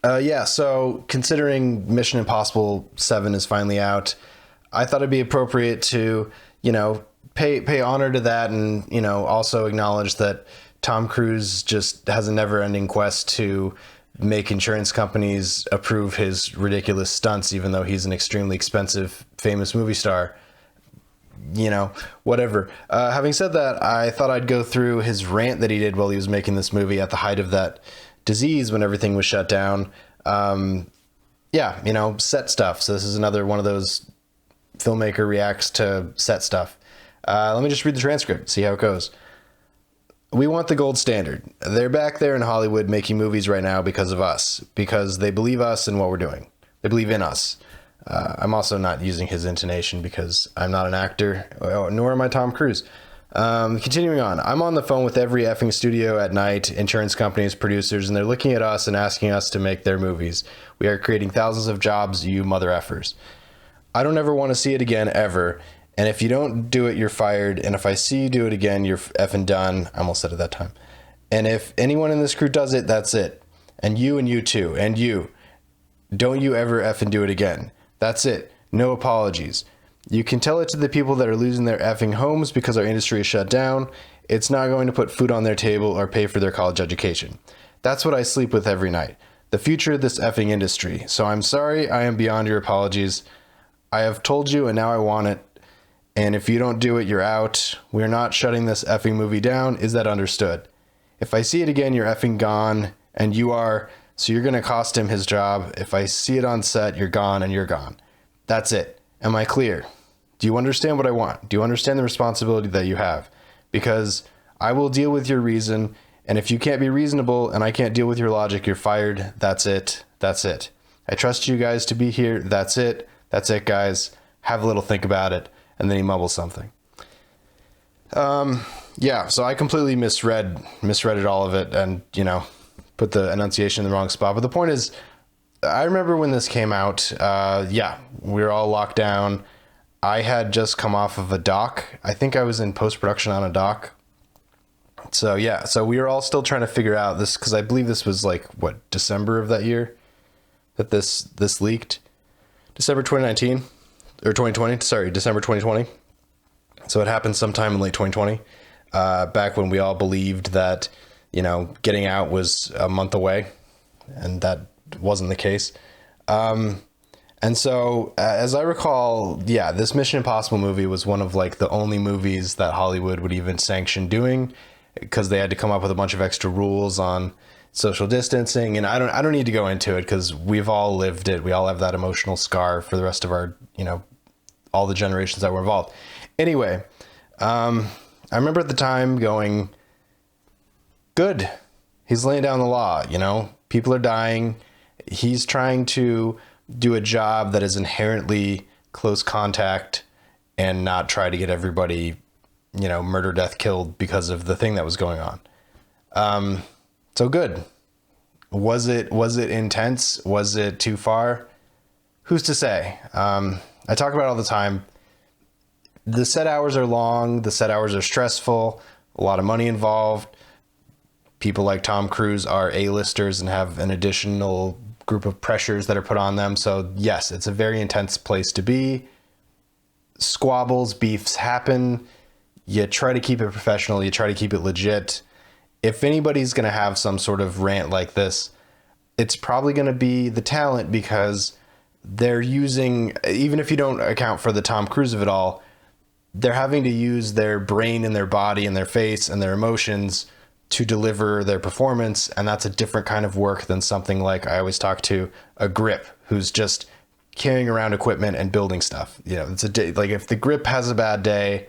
Yeah, so considering Mission Impossible 7 is finally out, I thought it'd be appropriate to, pay honor to that and, also acknowledge that Tom Cruise just has a never-ending quest to make insurance companies approve his ridiculous stunts, even though he's an extremely expensive, famous movie star. Whatever. Having said that, I thought I'd go through his rant that he did while he was making this movie at the height of that disease when everything was shut down. Set stuff. So this is another one of those filmmaker reacts to set stuff. Let me just read the transcript, see how it goes. We want the gold standard. They're back there in Hollywood making movies right now because of us, because they believe us and what we're doing. They believe in us. I'm also not using his intonation because I'm not an actor, nor am I Tom Cruise. Continuing on, I'm on the phone with every effing studio at night, insurance companies, producers, and they're looking at us and asking us to make their movies. We are creating thousands of jobs, you mother effers. I don't ever want to see it again, ever. And if you don't do it, you're fired. And if I see you do it again, you're effing done. I almost said it that time. And if anyone in this crew does it, that's it. And you too. And you. Don't you ever effing do it again. That's it. No apologies. You can tell it to the people that are losing their effing homes because our industry is shut down. It's not going to put food on their table or pay for their college education. That's what I sleep with every night. The future of this effing industry. So I'm sorry, I am beyond your apologies. I have told you and now I want it. And if you don't do it, you're out. We're not shutting this effing movie down. Is that understood? If I see it again, you're effing gone. And you are. So you're going to cost him his job. If I see it on set, you're gone and you're gone. That's it. Am I clear? Do you understand what I want? Do you understand the responsibility that you have? Because I will deal with your reason. And if you can't be reasonable and I can't deal with your logic, you're fired. That's it. That's it. I trust you guys to be here. That's it. That's it, guys. Have a little think about it. And then he mumbles something. So I completely misread all of it and, put the enunciation in the wrong spot. But the point is, I remember when this came out, we were all locked down. I had just come off of a doc. I think I was in post-production on a doc. So we were all still trying to figure out this, because I believe this was December of that year that this leaked. December 2019 or 2020, sorry, December 2020. So it happened sometime in late 2020, back when we all believed that, getting out was a month away, and that wasn't the case. And so, as I recall, this Mission Impossible movie was one of the only movies that Hollywood would even sanction doing, because they had to come up with a bunch of extra rules on social distancing. And I don't need to go into it because we've all lived it. We all have that emotional scar for the rest of our, all the generations that were involved. Anyway, I remember at the time going, good. He's laying down the law, people are dying. He's trying to do a job that is inherently close contact and not try to get everybody, murder, death, killed because of the thing that was going on. So good. Was it intense? Was it too far? Who's to say? I talk about it all the time. The set hours are long. The set hours are stressful. A lot of money involved. People like Tom Cruise are A-listers and have an additional group of pressures that are put on them. So yes, it's a very intense place to be. Squabbles, beefs happen. You try to keep it professional. You try to keep it legit. If anybody's going to have some sort of rant like this, it's probably going to be the talent, because they're using, even if you don't account for the Tom Cruise of it all, they're having to use their brain and their body and their face and their emotions to deliver their performance. And that's a different kind of work than something like, I always talk to a grip who's just carrying around equipment and building stuff. It's a day, if the grip has a bad day,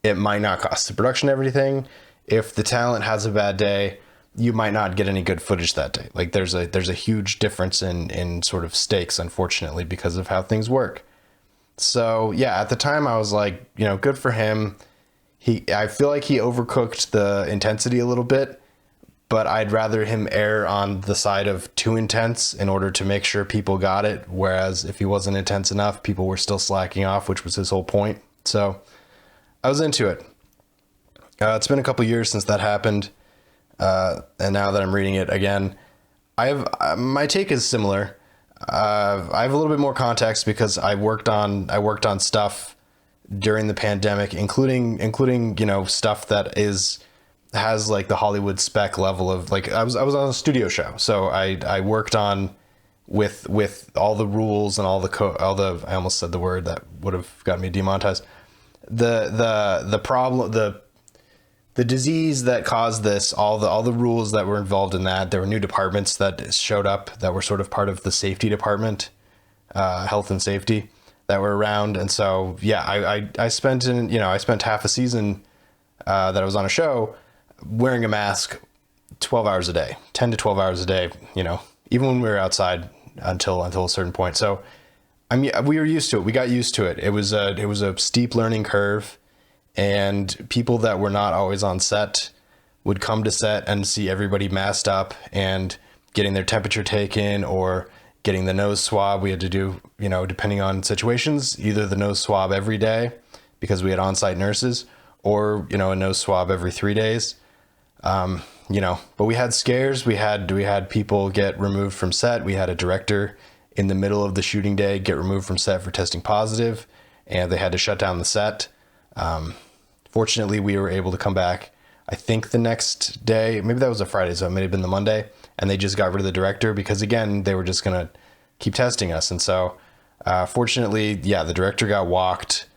it might not cost the production everything. If the talent has a bad day, you might not get any good footage that day. There's a huge difference in sort of stakes, unfortunately, because of how things work. So at the time I was like, good for him. I feel like he overcooked the intensity a little bit, but I'd rather him err on the side of too intense in order to make sure people got it. Whereas if he wasn't intense enough, people were still slacking off, which was his whole point. So I was into it. It's been a couple years since that happened. And now that I'm reading it again, I have my take is similar. I have a little bit more context because I worked on stuff during the pandemic, including stuff that has like the Hollywood spec level of, like, I was on a studio show, so I worked on with all the rules and all the I almost said the word that would have gotten me demonetized. The problem, the disease that caused this, all the rules that were involved in that. There were new departments that showed up that were sort of part of the safety department, health and safety, that were around. And so, yeah, I spent half a season that I was on a show wearing a mask 12 hours a day, 10 to 12 hours a day, even when we were outside until a certain point. So, I mean, we were used to it. We got used to it. It was a steep learning curve. And people that were not always on set would come to set and see everybody masked up and getting their temperature taken or getting the nose swab. We had to do, depending on situations, either the nose swab every day because we had on-site nurses, or, a nose swab every 3 days. But we had scares. We had people get removed from set. We had a director in the middle of the shooting day get removed from set for testing positive, and they had to shut down the set. Fortunately, we were able to come back, I think the next day, maybe that was a Friday, so it may have been the Monday, and they just got rid of the director because, again, they were just going to keep testing us. And so, fortunately, yeah, the director got walked,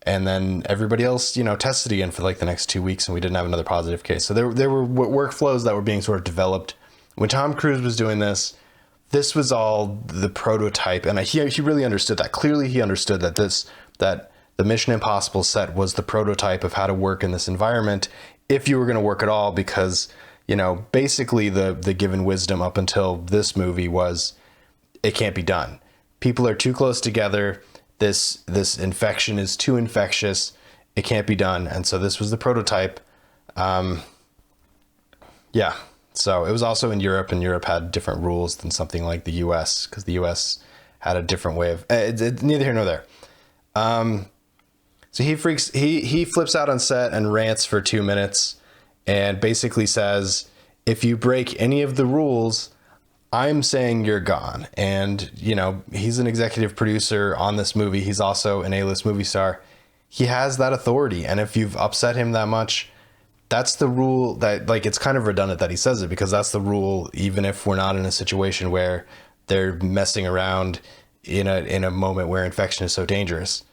and then everybody else, tested again for like the next 2 weeks, and we didn't have another positive case. So there were workflows that were being sort of developed. When Tom Cruise was doing this was all the prototype, and he really understood that. Clearly, he understood that the Mission Impossible set was the prototype of how to work in this environment if you were going to work at all, because, basically the given wisdom up until this movie was it can't be done. People are too close together. This infection is too infectious. It can't be done. And so this was the prototype. Yeah. So it was also in Europe, and Europe had different rules than something like the US, because the US had a different way of neither here nor there. So he flips out on set and rants for 2 minutes and basically says, if you break any of the rules, I'm saying you're gone. And, he's an executive producer on this movie. He's also an A-list movie star. He has that authority. And if you've upset him that much, that's the rule. That, like, it's kind of redundant that he says it, because that's the rule, even if we're not in a situation where they're messing around in a moment where infection is so dangerous.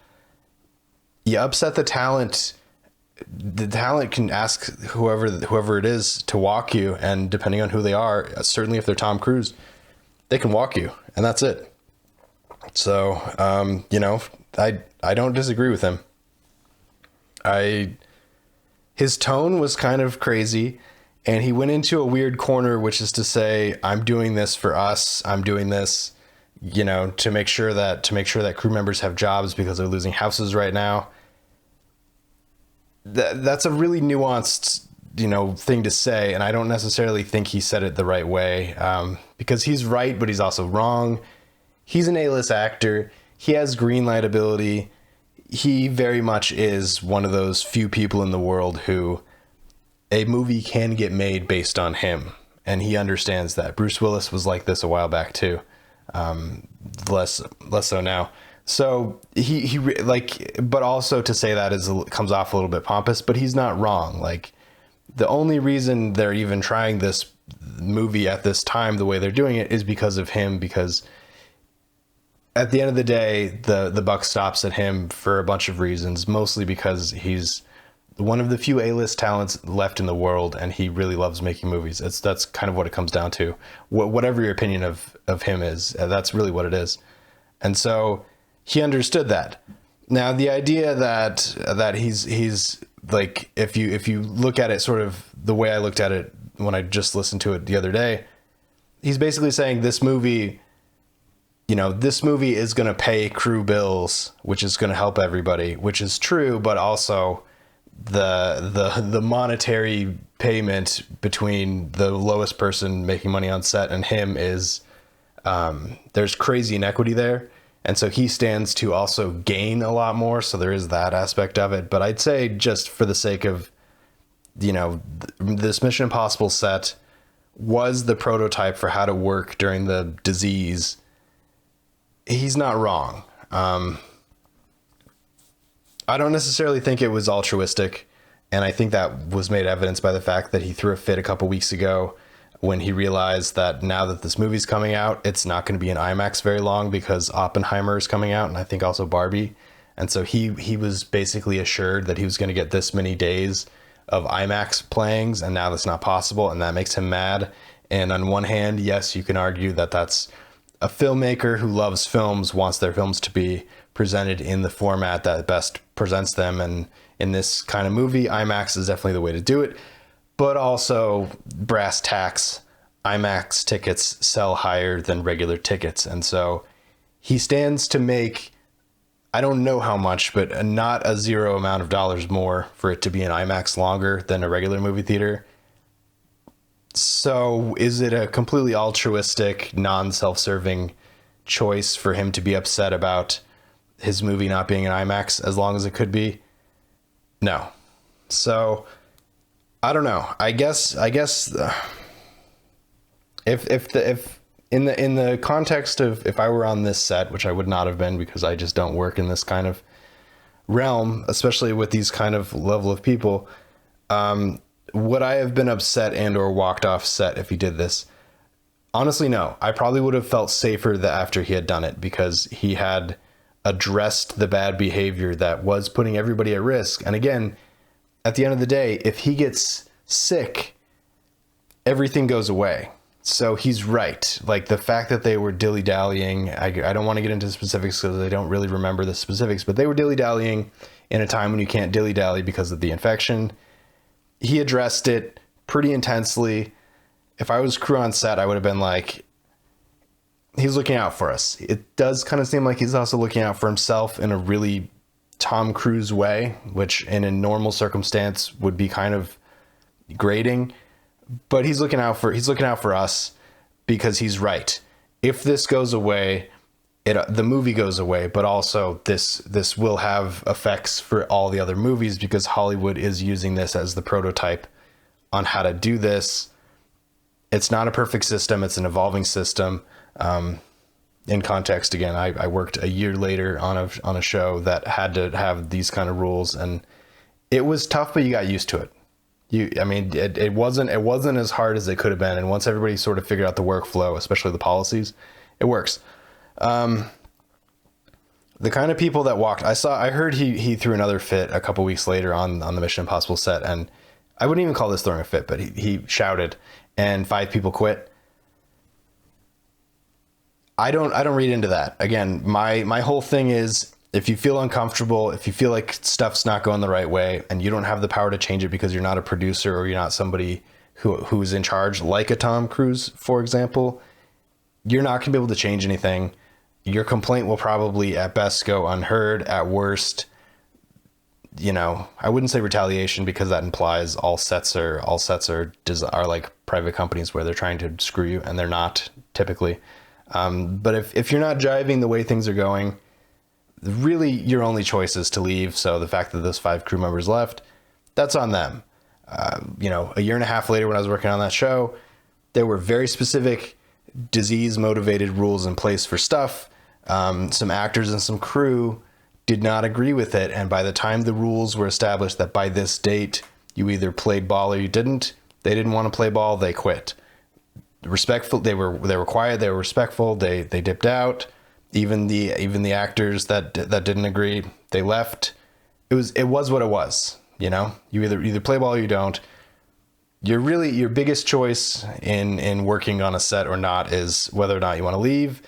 You upset the talent can ask whoever it is to walk you, and depending on who they are, certainly if they're Tom Cruise, they can walk you, and that's it. So, I don't disagree with him. His tone was kind of crazy, and he went into a weird corner, which is to say, I'm doing this for us. I'm doing this, to make sure that crew members have jobs because they're losing houses right now. That's a really nuanced, thing to say. And I don't necessarily think he said it the right way, because he's right, but he's also wrong. He's an A-list actor. He has green light ability. He very much is one of those few people in the world who a movie can get made based on him. And he understands that. Bruce Willis was like this a while back too. Less so now. So but also to say that comes off a little bit pompous, but he's not wrong. Like, the only reason they're even trying this movie at this time, the way they're doing it, is because of him, because at the end of the day, the buck stops at him for a bunch of reasons, mostly because he's one of the few A-list talents left in the world, and he really loves making movies. That's kind of what it comes down to. Whatever your opinion of him is, that's really what it is. And so he understood that. Now, the idea that he's like, if you look at it sort of the way I looked at it when I just listened to it the other day, he's basically saying this movie is going to pay crew bills, which is going to help everybody, which is true, but also the monetary payment between the lowest person making money on set and him is, there's crazy inequity there. And so he stands to also gain a lot more. So there is that aspect of it. But I'd say, just for the sake of, this Mission Impossible set was the prototype for how to work during the disease, he's not wrong. I don't necessarily think it was altruistic, and I think that was made evidence by the fact that he threw a fit a couple weeks ago when he realized that now that this movie's coming out, it's not going to be in IMAX very long because Oppenheimer is coming out, and I think also Barbie. And so he was basically assured that he was going to get this many days of IMAX playings, and now that's not possible, and that makes him mad. And on one hand, yes, you can argue that that's a filmmaker who loves films, wants their films to be presented in the format that best presents them. And in this kind of movie, IMAX is definitely the way to do it. But also, brass tacks, IMAX tickets sell higher than regular tickets. And so he stands to make, I don't know how much, but not a zero amount of dollars more for it to be in IMAX longer than a regular movie theater. So is it a completely altruistic, non-self-serving choice for him to be upset about his movie not being in IMAX as long as it could be? No. So I don't know. I guess if in the context of if I were on this set, which I would not have been because I just don't work in this kind of realm, especially with these kind of level of people, would I have been upset and or walked off set if he did this? Honestly, no. I probably would have felt safer after he had done it because he had addressed the bad behavior that was putting everybody at risk. And again, at the end of the day, if he gets sick, everything goes away. So he's right. Like the fact that they were dilly-dallying, I don't want to get into specifics because I don't really remember the specifics, but they were dilly-dallying in a time when you can't dilly-dally because of the infection. He addressed it pretty intensely. If I was crew on set, I would have been like, he's looking out for us. It does kind of seem like he's also looking out for himself in a really Tom Cruise way, which in a normal circumstance would be kind of grating. But he's looking out for us because he's right. If this goes away, the movie goes away, but also this will have effects for all the other movies because Hollywood is using this as the prototype on how to do this. It's not a perfect system. It's an evolving system. In context, again, I worked a year later on a show that had to have these kind of rules, and it was tough, but you got used to it. It wasn't as hard as it could have been. And once everybody sort of figured out the workflow, especially the policies, it works. The kind of people that walked, I heard he threw another fit a couple weeks later on the Mission Impossible set, and I wouldn't even call this throwing a fit, but he shouted, and 5 people quit. I don't read into that. Again, my whole thing is, if you feel uncomfortable, if you feel like stuff's not going the right way and you don't have the power to change it because you're not a producer or you're not somebody who's in charge, like a Tom Cruise, for example, you're not going to be able to change anything. Your complaint will probably at best go unheard. At worst, I wouldn't say retaliation because that implies all sets are like private companies where they're trying to screw you, and they're not typically. But if you're not jiving the way things are going, really your only choice is to leave. So the fact that those 5 crew members left, that's on them. A year and a half later when I was working on that show, there were very specific disease motivated rules in place for stuff. Some actors and some crew did not agree with it. And by the time the rules were established that by this date, you either played ball or you didn't, they didn't want to play ball. They quit. Respectful. They were quiet. They were respectful. They dipped out. Even the actors that didn't agree, they left. It was what it was. You either play ball or you don't. Your biggest choice in working on a set or not is whether or not you want to leave.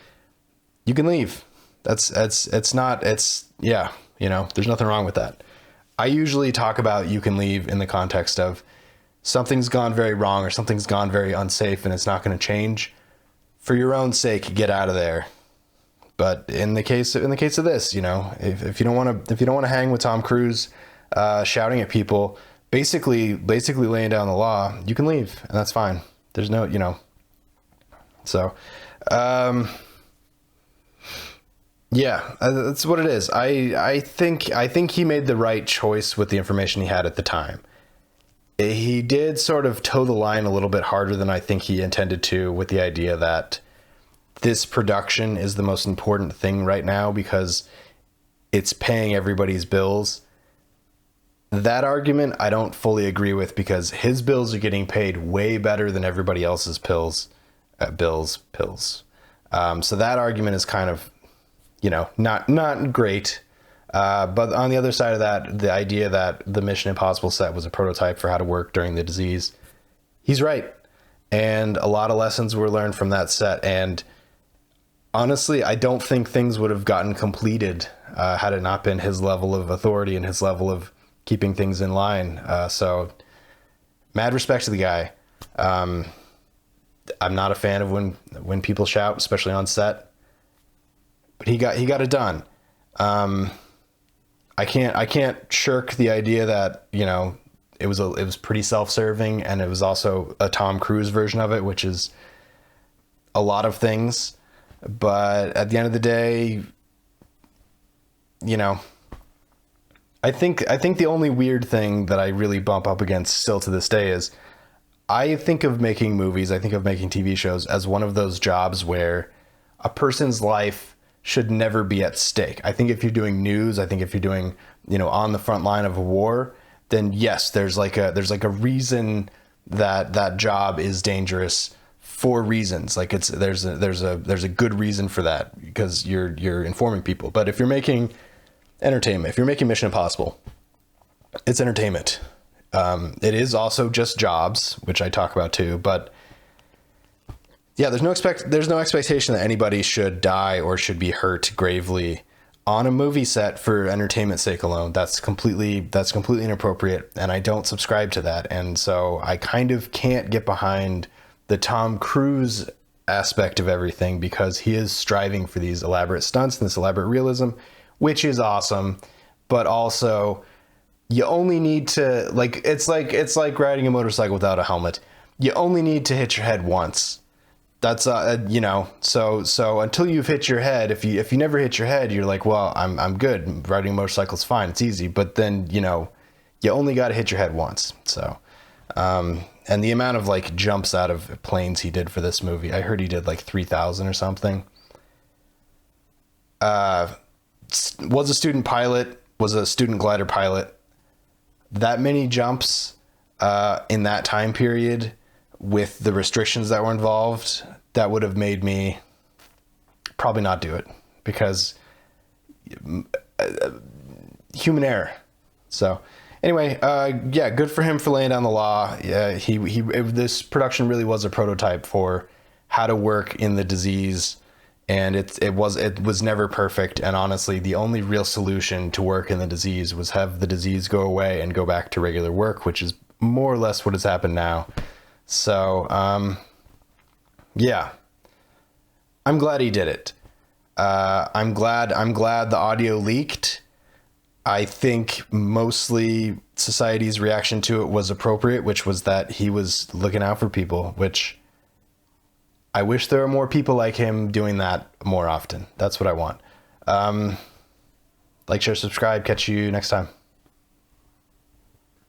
You can leave. There's nothing wrong with that. I usually talk about you can leave in the context of something's gone very wrong or something's gone very unsafe and it's not going to change. For your own sake, get out of there. But in the case of this, if you don't want to hang with Tom Cruise, shouting at people, basically laying down the law, you can leave, and that's fine. There's no, So, that's what it is. I think he made the right choice with the information he had at the time. he did sort of toe the line a little bit harder than I think he intended to, with the idea that this production is the most important thing right now because it's paying everybody's bills. That argument I don't fully agree with, because his bills are getting paid way better than everybody else's bills. So that argument is kind of, not great. But on the other side of that, the idea that the Mission Impossible set was a prototype for how to work during the disease, he's right. And a lot of lessons were learned from that set. And honestly, I don't think things would have gotten completed had it not been his level of authority and his level of keeping things in line. So mad respect to the guy. I'm not a fan of when people shout, especially on set, but he got it done. I can't shirk the idea that, it was pretty self-serving, and it was also a Tom Cruise version of it, which is a lot of things. But at the end of the day, I think the only weird thing that I really bump up against still to this day is I think of making movies, I think of making TV shows as one of those jobs where a person's life should never be at stake. I think if you're doing news, I think if you're doing, on the front line of a war, then yes, there's like a reason that job is dangerous for reasons. Like there's a good reason for that, because you're informing people. But if you're making entertainment, if you're making Mission Impossible, it's entertainment. It is also just jobs, which I talk about too, but yeah, there's no expectation that anybody should die or should be hurt gravely on a movie set for entertainment's sake alone. That's completely inappropriate, and I don't subscribe to that. And so I kind of can't get behind the Tom Cruise aspect of everything, because he is striving for these elaborate stunts and this elaborate realism, which is awesome. But also, you only need to, it's like riding a motorcycle without a helmet. You only need to hit your head once. That's so until you've hit your head, if you never hit your head, you're like, well, I'm good. Riding a motorcycle's fine. It's easy. But then, you only got to hit your head once. So, and the amount of jumps out of planes he did for this movie, I heard he did 3,000 or something. Was a student pilot, was a student glider pilot. That many jumps in that time period, with the restrictions that were involved, that would have made me probably not do it, because human error. So anyway, yeah, good for him for laying down the law. Yeah, this production really was a prototype for how to work in the disease, and it was never perfect. And honestly, the only real solution to work in the disease was have the disease go away and go back to regular work, which is more or less what has happened now. So, yeah, I'm glad he did it. I'm glad the audio leaked. I think mostly society's reaction to it was appropriate, which was that he was looking out for people, which I wish there were more people like him doing that more often. That's what I want. Like, share, subscribe. Catch you next time.